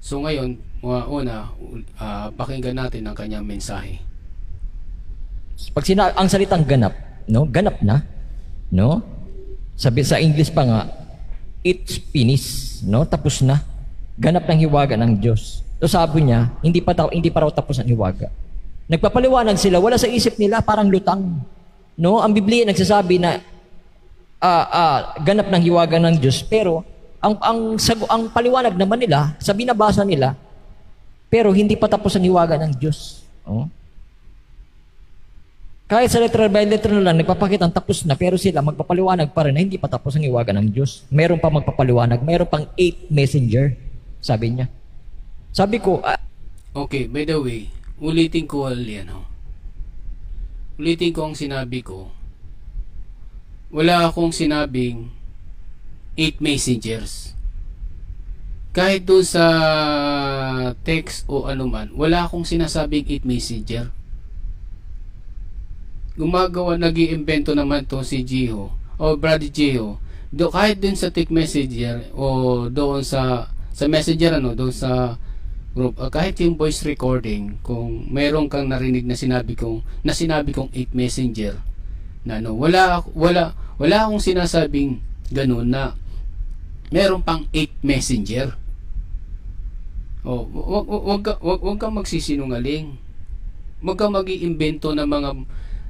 So ngayon, pakinggan natin ang kanyang mensahe. Pag ang salitang ganap, no? Ganap na, no? Sabi sa English pa nga, it's finished, no? Tapos na. Ganap ng hiwaga ng Diyos. So sabi niya, hindi pa raw tapos ang hiwaga. Nagpapaliwanag sila, wala sa isip nila, parang lutang. No? Ang Biblia nagsasabi na ganap ng hiwaga ng Diyos, pero ang paliwanag naman nila, sa binabasa nila, pero hindi pa tapos ang hiwaga ng Diyos. Oh? Kahit sa literal by literal lang, nagpapakita ang tapos na, pero sila magpapaliwanag pa rin na hindi pa tapos ang hiwaga ng Diyos. Meron pa magpapaliwanag, meron pang 8 messenger, sabi niya. Sabi ko, okay, by the way, ulitin ko yan, ulitin ko ang sinabi ko. Wala akong sinabing 8 messengers. Kahit doon sa text o anuman, wala akong sinasabing 8 messenger. Nag-iimbento naman to si Jiho o Brother Jiho. Kahit dun sa text messenger o doon sa messenger doon sa group, kahit yung voice recording, kung meron kang narinig na sinabi kong 8 messenger, na wala akong sinasabing ganun na meron pang 8 messenger. Wag kang magsisinungaling. Wag kang mag-iimbento ng mga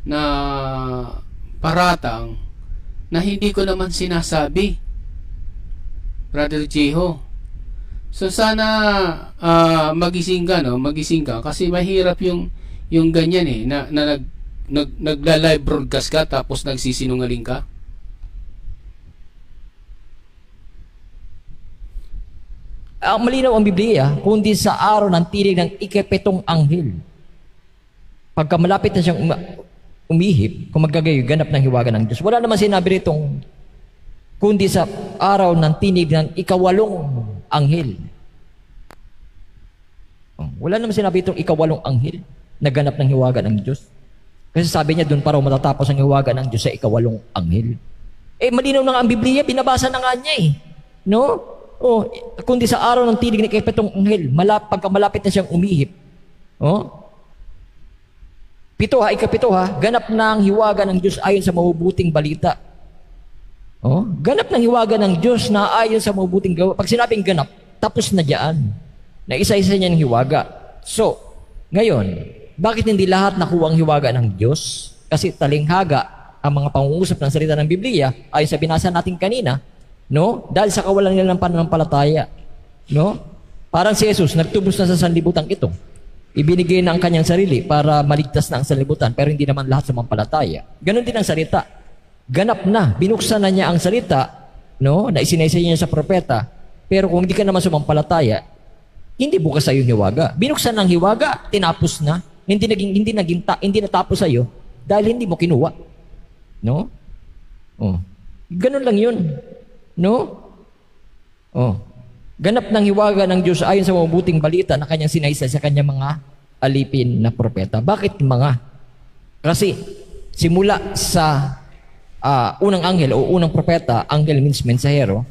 na paratang na hindi ko naman sinasabi, Brother Jeho. So sana magising ka kasi mahirap yung ganyan na nagla-live broadcast ka tapos nagsisinungaling ka. Malinaw ang Biblia, kundi sa araw ng tinig ng ikapitong anghel. Pagka malapit na siyang umihip, kung magkagayo, ganap ng hiwaga ng Diyos. Wala naman sinabi ritong, kundi sa araw ng tinig ng ikawalong anghel. Wala naman sinabi itong ikawalong anghel na ganap ng hiwaga ng Diyos. Kasi sabi niya, doon pa raw matatapos ang hiwaga ng Diyos sa ikawalong anghel. Malinaw na nga ang Biblia, binabasa na nga niya No? Kundi sa araw ng tinig ng ikapitong anghel, pagka malapit na siyang umihip. Ikapito ganap na ang hiwaga ng Diyos ayon sa mabubuting balita. Ganap ng hiwaga ng Diyos na ayon sa mabubuting gawa. Pag sinabing ganap, tapos na diyan. Na isa-isa niya ng hiwaga. So, ngayon, bakit hindi lahat nakuha ang hiwaga ng Diyos? Kasi talinghaga ang mga pangungusap ng salita ng Biblia ayon sa binasa natin kanina, dahil sa kawalan nila ng pananampalataya. Parang si Jesus, nagtubos na sa sanlibutan ito. Ibinigay na ang kanyang sarili para maligtas na ang sanlibutan, pero hindi naman lahat sumampalataya. Ganon din ang salita. Ganap na, binuksan na niya ang salita, na isinaysay niya sa propeta, pero kung hindi ka naman sumampalataya, hindi bukas sa iyo hiwaga. Binuksan ng hiwaga, tinapos na. Hindi natapos sa iyo dahil hindi mo kinuha. Ganon lang yun. Ganap ng hiwaga ng Diyos ayon sa mabubuting balita na kanyang sinaysay sa kanyang mga alipin na propeta. Bakit mga? Kasi simula sa unang anghel o unang propeta, anghel means mensahero,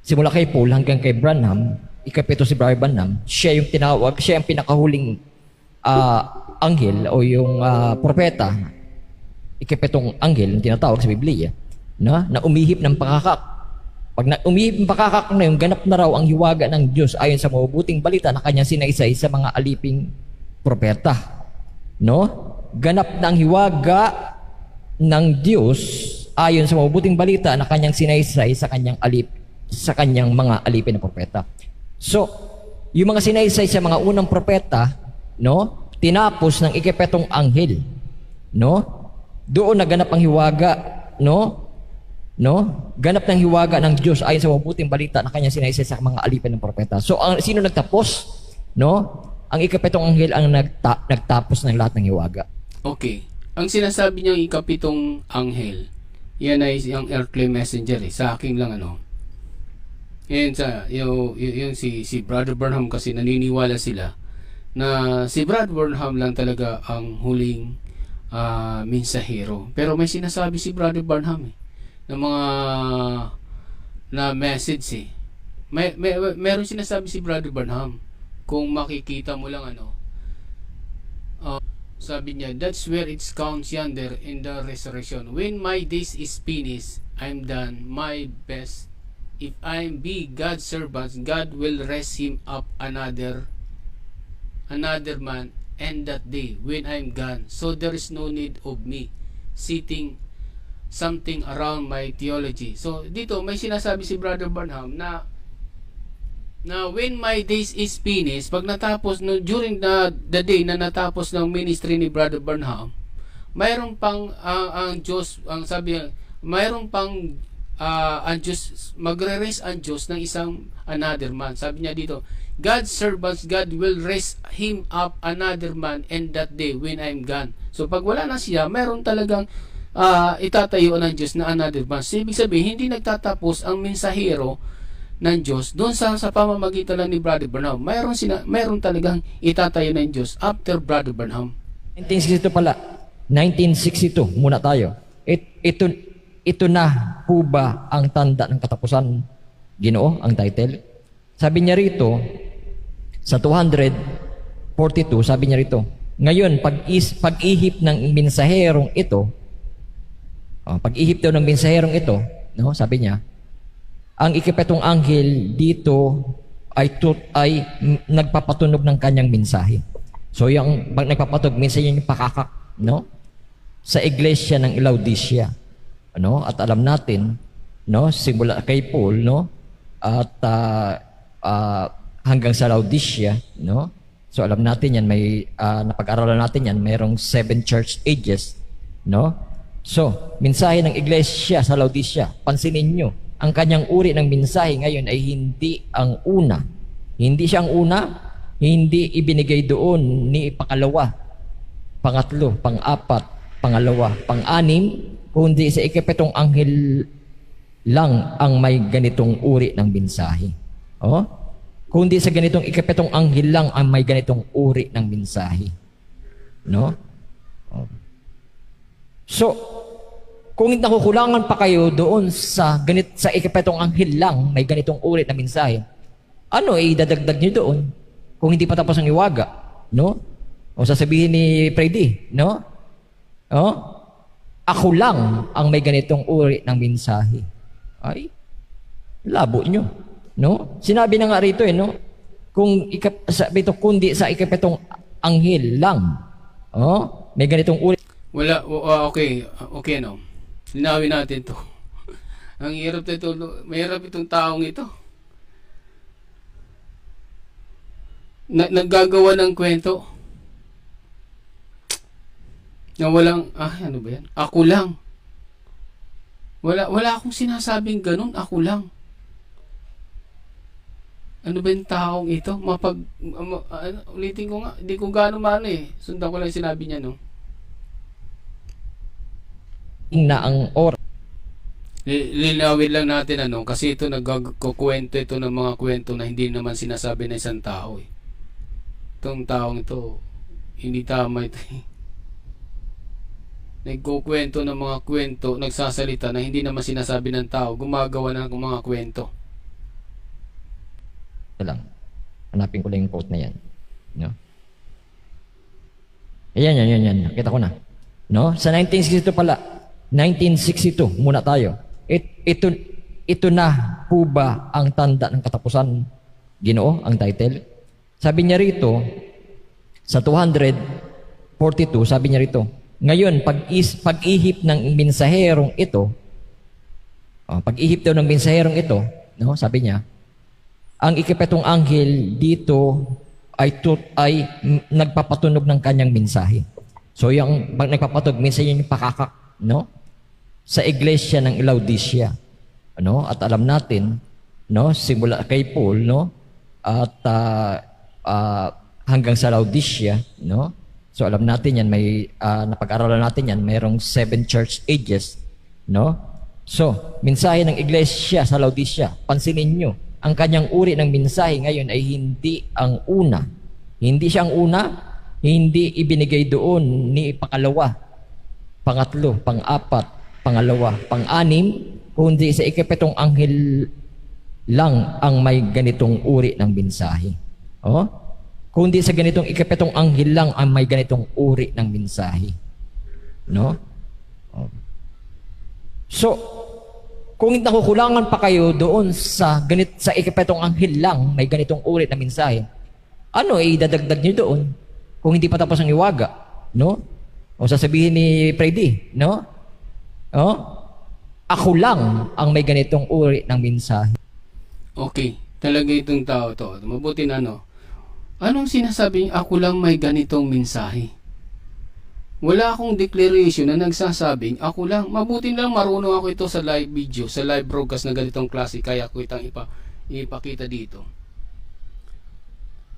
simula kay Paul hanggang kay Branham, ikapito si Brother Branham, siya yung tinawag, siya yung pinakahulling anghel o yung propeta, ikapitong anghel yung tinatawag sa Biblia, na umihip ng pakakak. Pag umihip ng pakakak na yung ganap na raw ang hiwaga ng Diyos ayon sa mabubuting balita na kanyang sinaysay sa mga aliping propeta. Ganap na ang hiwaga ng Diyos ayon sa mabubuting balita na kanyang sinaysay sa kanyang mga alipin na propeta. So, yung mga sinaysay sa mga unang propeta, tinapos ng ikapitong anghel. Doon naganap ang hiwaga, ganap ng hiwaga ng Diyos ayon sa mabuting balita na kanyang sinaysay sa mga alipin ng propeta. So, sino nagtapos? Ang ikapitong anghel ang nagtapos ng lahat ng hiwaga. Okay. Ang sinasabi niyang ikapitong anghel, yan ay yung earthly messenger sa akin lang Yan yung si Brother Branham kasi naniniwala sila na si Brother Branham lang talaga ang huling mensahero. Pero may sinasabi si Brother Branham ng mga na message Meron sinasabi si Brother Branham. Kung makikita mo lang sabi niya, that's where it counts yonder in the resurrection. When my days is finished, I'm done my best. If I be God's servant, God will raise him up another man, and that day when I'm gone. So there is no need of me sitting something around my theology. So dito may sinasabi si Brother Branham na when my days is finished, pag natapos no, during the day na natapos ng ministry ni Brother Branham, mayroon pang ang Diyos, ang sabi niya, mayroon pang ang Diyos, magre-raise ang Diyos ng isang another man. Sabi niya dito, God's servants, God will raise him up another man and that day when I'm gone. So pag wala na siya, mayroon talagang itatayo ng Diyos na another man. So, ibig sabihin, hindi nagtatapos ang mensahero ng Diyos doon sa pamamagitan lang ni Brother Branham. Mayroon talagang itatayo ng Diyos after Brother Branham. 1962 pala. 1962 muna tayo. Ito na po ba ang tanda ng katapusan, Ginoo, ang title? Sabi niya rito, sa 242, sabi niya rito, ngayon, pag-ihip ng mensaherong ito, pag-ihip daw ng mensaherong ito, no, sabi niya, ang ikapitong anghel dito ay nagpapatunog ng kanyang mensahe. So yung nagpapatunog, mensahe yung pakakak, no? Sa iglesia ng Laodicea. Ano? At alam natin, no, simula kay Paul, no? At hanggang sa Laodicea, no? So alam natin yan, may napag-aralan natin yan, mayroong 7 church ages, no? So, mensahe ng iglesia sa Laodicea, pansinin nyo, ang kanyang uri ng mensahe ngayon ay hindi ang una. Hindi siya ang una, hindi ibinigay doon ni pangalawa, pangatlo, pang-apat, pangalawa, pang-anim, kundi sa ikapitong anghel lang ang may ganitong uri ng mensahe. Oh? Kundi sa ganitong ikapitong anghel lang ang may ganitong uri ng mensahe. No? Oh. So, kung nakukulangan pa kayo doon sa ikapitong anghel lang may ganitong uri na mensahe, ano idadagdag niyo doon kung hindi pa tapos ang iwaga, no? O sasabihin ni Freddy, no? Oh? Ako lang ang may ganitong uri ng mensahe. Ay, labo nyo, no? Sinabi na nga rito no? Sabi ito, kundi sa ikapitong anghel lang, oh? May ganitong uri. Wala, okay, no? Linawin natin to. Ang hirap ito, mahirap itong taong ito. Naggagawa ng kwento. Na walang, ano ba yan? Ako lang. Wala akong sinasabing ganun, ako lang. Ano ba yung taong ito? Ulitin ko nga, hindi ko gaano maano Sundan ko lang sinabi niya, no? Na ang oras. Linawin lang natin kasi ito nagkukwento ito ng mga kwento na hindi naman sinasabi ng isang tao Itong taong ito hindi tama ito Nagkukwento ng mga kwento, nagsasalita na hindi naman sinasabi ng tao, gumagawa ng mga kwento. Lang. Hanapin ko lang yung quote na yan. No? Yan. Nakita ko na. No? Sa 1962 pala. 1962 muna tayo. Ito na po ba ang tanda ng katapusan, Ginoo, ang title? Sabi niya rito, sa 242, sabi niya rito, ngayon, pag-ihip ng mensaherong ito, pag-ihip daw ng mensaherong ito, no, sabi niya, ang ikapitong anghel dito ay nagpapatunog ng kanyang mensahe. So, yung nagpapatunog, mensahe yung pakakak, no? Sa iglesia ng Laodicea, ano? At alam natin, no, simula kay Paul, no, at hanggang sa Laodicea, no? So alam natin yan, may napag-aralan natin yan, mayroong 7 church ages, no? So, mensahe ng iglesia sa Laodicea, pansinin nyo, ang kanyang uri ng mensahe ngayon ay hindi ang una. Hindi siya ang una, hindi ibinigay doon ni pangalawa, pangatlo, pang-apat, pangalawa, pang-anim, kundi sa ikapitong anghel lang ang may ganitong uri ng mensahe. Oh? Kundi sa ganitong ikapitong anghel lang ang may ganitong uri ng mensahe. No? Oh. So, kung nakukulangan pa kayo doon sa ikapitong anghel lang may ganitong uri ng mensahe, ano idadagdag niyo doon kung hindi pa tapos ang hiwaga? No? O sasabihin ni Freddy, no? Oh? Ako lang ang may ganitong uri ng mensahe. Okay, talaga itong tao to. Mabuti na ano. Anong sinasabing ako lang may ganitong mensahe? Wala akong declaration na nagsasabing ako lang. Mabuti lang marunong ako ito sa live video, sa live broadcast na ganitong klase, kaya ko itang ipakita dito.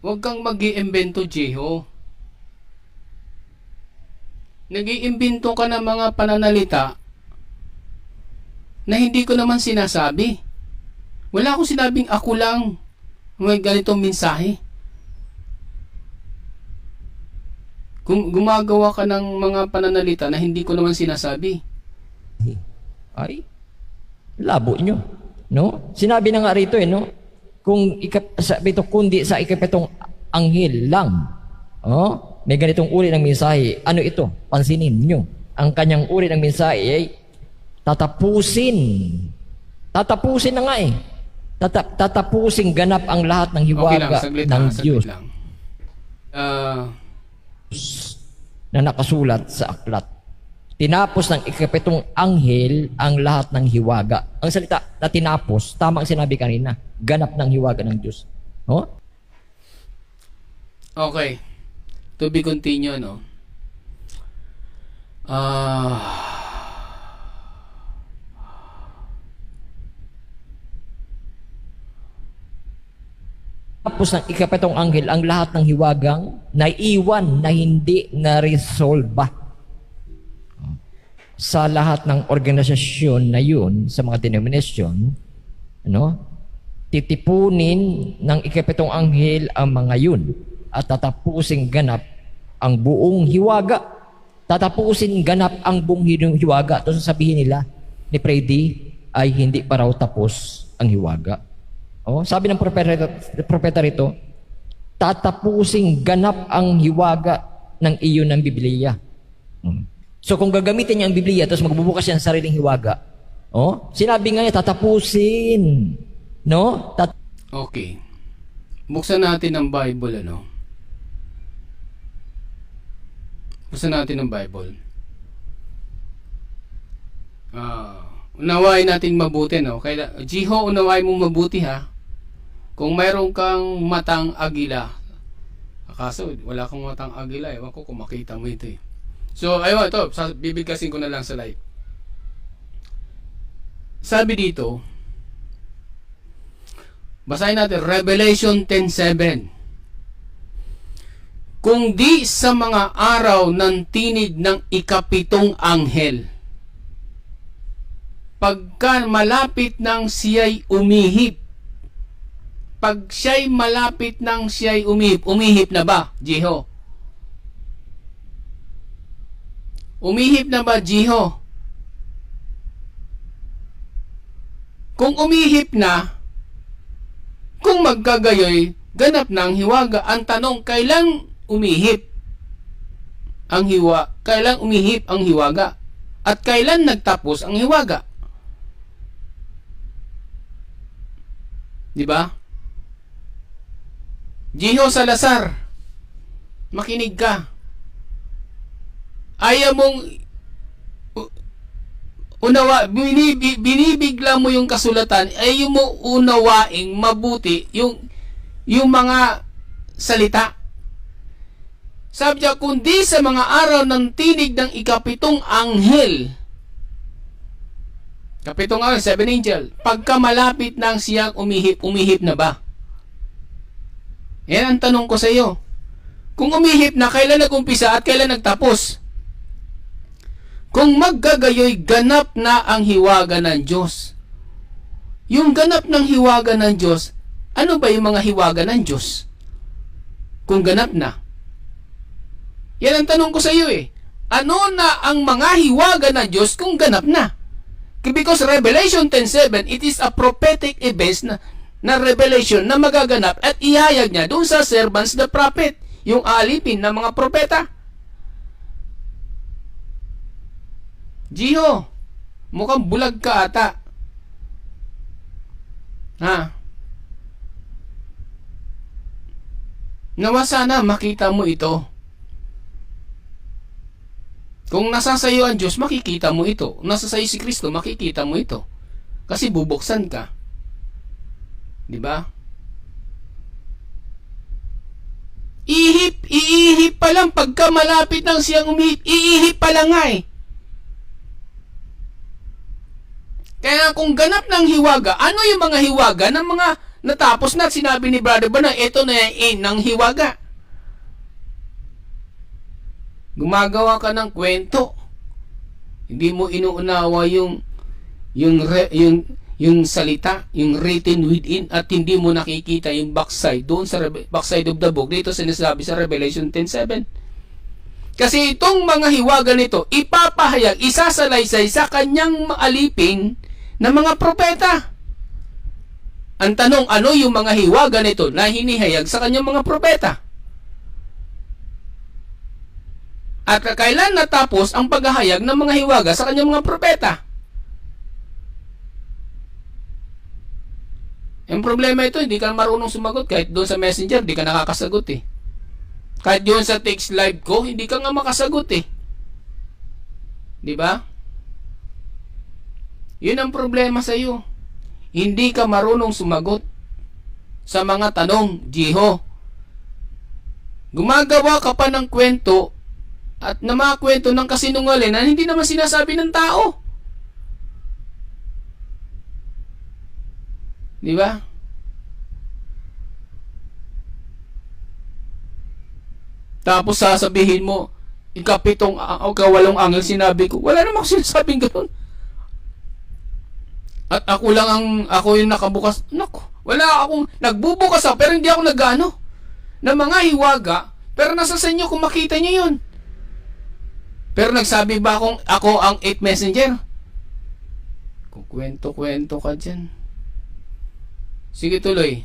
Huwag kang mag-iimbento, Jeho. Nag-iimbento ka ng mga pananalita na hindi ko naman sinasabi. Wala akong sinabing ako lang may ganitong mensahe. Kung gumagawa ka ng mga pananalita na hindi ko naman sinasabi. Ay, labo nyo. No? Sinabi na nga rito no? Kung sabi ito, kundi sa ikapitong anghel lang. Oh? May ganitong uri ng mensahe. Ano ito? Pansinin nyo. Ang kanyang uri ng mensahe ay tatapusin. Tatapusin na nga tatapusin ganap ang lahat ng hiwaga ng Diyos na nakasulat sa aklat. Tinapos ng ikapitong anghel ang lahat ng hiwaga. Ang salita na tinapos, tama ang sinabi kanina, ganap ng hiwaga ng Diyos. Oh? Okay. To be continue, no? Tapos ng ikapitong anghel ang lahat ng hiwagang naiwan na hindi na-resolve sa lahat ng organisasyon na yun, sa mga denomination, ano? Titipunin ng ikapitong anghel ang mga yun at tatapusin ganap ang buong hiwaga. Tatapusin ganap ang buong hiwaga. Tapos sasabihin nila ni Freddy ay hindi pa raw tapos ang hiwaga. Oh, sabi ng propeta rito, tatapusin ganap ang hiwaga ng iyon ng Biblia. So kung gagamitin niya ang Biblia tapos magbubukas siya ng sariling hiwaga, oh, sinabi nga niya tatapusin. No? Okay. Buksan natin ang Bible, ano? Buksan natin ang Bible. Unawain natin mabuti, no? Kaya, Jeho, unawain mo mabuti, ha? Kung mayroon kang matang agila, kaso wala kang matang agila, ewan ko kung makita mo ito, eh. So, ayun, ito, bibigkasin ko na lang sa live. Sabi dito, basahin natin, Revelation 10:7. Kung di sa mga araw ng tinig ng ikapitong anghel, pagka malapit ng siya'y umihip, pag siya'y malapit ng siya'y umihip na ba, Jeho? Umihip na ba, Jeho? Kung umihip na, kung magkagayoy, ganap na ang hiwaga. Ang tanong, kailan umihip ang kailan umihip ang hiwaga? At kailan nagtapos ang hiwaga? Di ba? Jeho Salazar, makinig ka. Ayaw mong binibigla mo yung kasulatan, ayaw mo unawaing mabuti yung mga salita. Sabi niya, kundi sa mga araw ng tinig ng ikapitong anghel, kapitong anghel, 7 angel, pagka malapit ng siyang umihip na ba? Yan ang tanong ko sa iyo. Kung umihip na, kailan nag-umpisa at kailan nagtapos? Kung maggagayoy, ganap na ang hiwaga ng Diyos. Yung ganap ng hiwaga ng Diyos, ano ba yung mga hiwaga ng Diyos? Kung ganap na. Yan ang tanong ko sa iyo, eh. Ano na ang mga hiwaga ng Diyos kung ganap na? Because Revelation 10:7, it is a prophetic events na revelation na magaganap at ihayag niya doon sa servants the prophet, yung alipin ng mga propeta. Jiho, mukhang bulag ka ata. Ha? Nawa sana makita mo ito. Kung nasa sayo ang Diyos, makikita mo ito. Kung nasa sayo si Kristo, makikita mo ito. Kasi bubuksan ka. Di ba? Iihip pa lang pagka malapit ng siyang umihip. Iihip pa lang nga eh. Kaya kung ganap ng hiwaga, ano yung mga hiwaga ng mga natapos na at sinabi ni Brother Branham, ito na yung ng hiwaga. Gumagawa ka ng kwento. Hindi mo inuunawa yung salita, yung written within, at hindi mo nakikita yung backside doon sa backside of the book. Dito sinasabi sa Revelation 10:7. Kasi itong mga hiwaga nito, ipapahayag, isasalaysay sa kanyang alipin na mga propeta. Ang tanong, ano yung mga hiwaga nito na hinihayag sa kanyang mga propeta? At kailan natapos ang paghahayag ng mga hiwaga sa kanyang mga propeta? Yung problema ito, hindi ka marunong sumagot. Kahit doon sa messenger, hindi ka nakakasagot eh. Kahit doon sa text live ko, hindi ka nga makasagot eh. Di ba? Yun ang problema sa iyo. Hindi ka marunong sumagot sa mga tanong, Jiho. Gumagawa ka pa ng kwento at na mga kwento ng kasinungalingan na hindi naman sinasabi ng tao. Di ba? Tapos sasabihin mo, ikapitong o kawalong angel sinabi ko. Wala namang sinasabing gano'n. At ako yung nakabukas. Naku, wala akong, nagbubukas ako, pero hindi ako nagano na mga hiwaga, pero nasa sa inyo kung makita nyo yun. Pero nagsabi ba ako ang 8 messenger? Kukwento-kwento ka dyan. Sige, tuloy.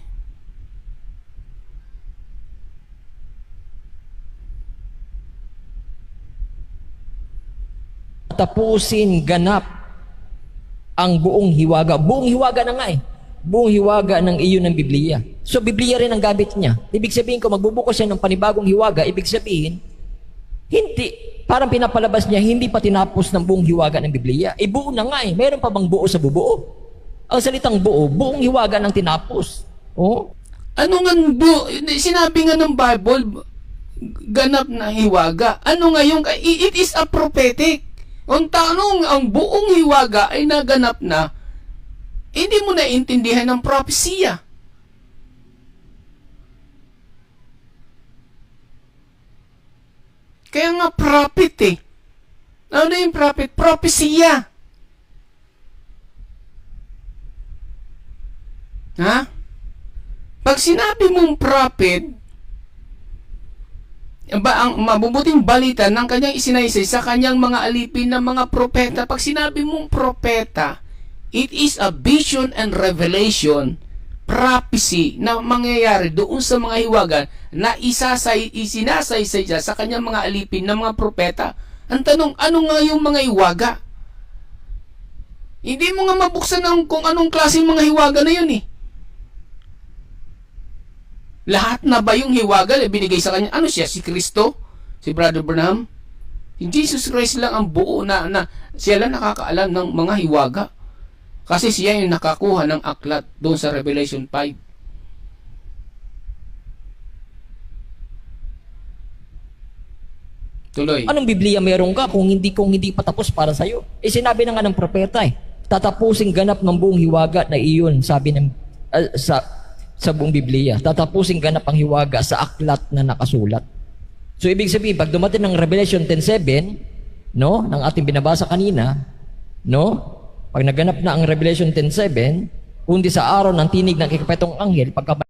Tapusin ganap ang buong hiwaga. Buong hiwaga na nga eh. Buong hiwaga ng iyon ng Biblia. So, Biblia rin ang gamit niya. Ibig sabihin, kung magbubukas siya ng panibagong hiwaga, ibig sabihin, hindi, parang pinapalabas niya, hindi pa tinapos ng buong hiwaga ng Biblia. Buo na nga eh. Meron pa bang buo sa bubuo? Ang salitang buo, buong hiwaga ng tinapos. Oh? Ano nga buo? Sinabi nga ng Bible, ganap na hiwaga. Ano nga yung, it is a prophetic. Ang tanong, ang buong hiwaga ay naganap na, hindi mo naintindihan ng propesya. Kaya nga prophet eh. Ano yung prophet? Propesya. Ha? Pag sinabi mong prophet, ang mabubuting balita ng kanyang isinaysay sa kanyang mga alipin ng mga propeta. Pag sinabi mong propeta, it is a vision and revelation, prophecy na mangyayari doon sa mga hiwaga na isinasaysay siya sa kanyang mga alipin ng mga propeta. Ang tanong, ano nga yung mga hiwaga? Hindi mo nga mabuksan kung anong klaseng mga hiwaga na yun eh. Lahat na ba yung hiwaga na binigay sa kanya? Ano siya? Si Kristo? Si Brother Branham? Si Jesus Christ lang ang buo na siya lang nakakaalam ng mga hiwaga. Kasi siya yung nakakuha ng aklat doon sa Revelation 5. Tuloy. Anong Biblia meron ka kung hindi pa tapos para sa iyo? Sinabi na nga ng propeta eh, tatapusin ganap ng buong hiwaga na iyon, sabi ng sa buong Biblia. Tatapusin ganap ang hiwaga sa aklat na nakasulat. So ibig sabihin, pag dumating ng Revelation 10:7, no, ng ating binabasa kanina, no, pag naganap na ang Revelation 10:7, kundi sa araw ng tinig ng ikapitong anghel, pagka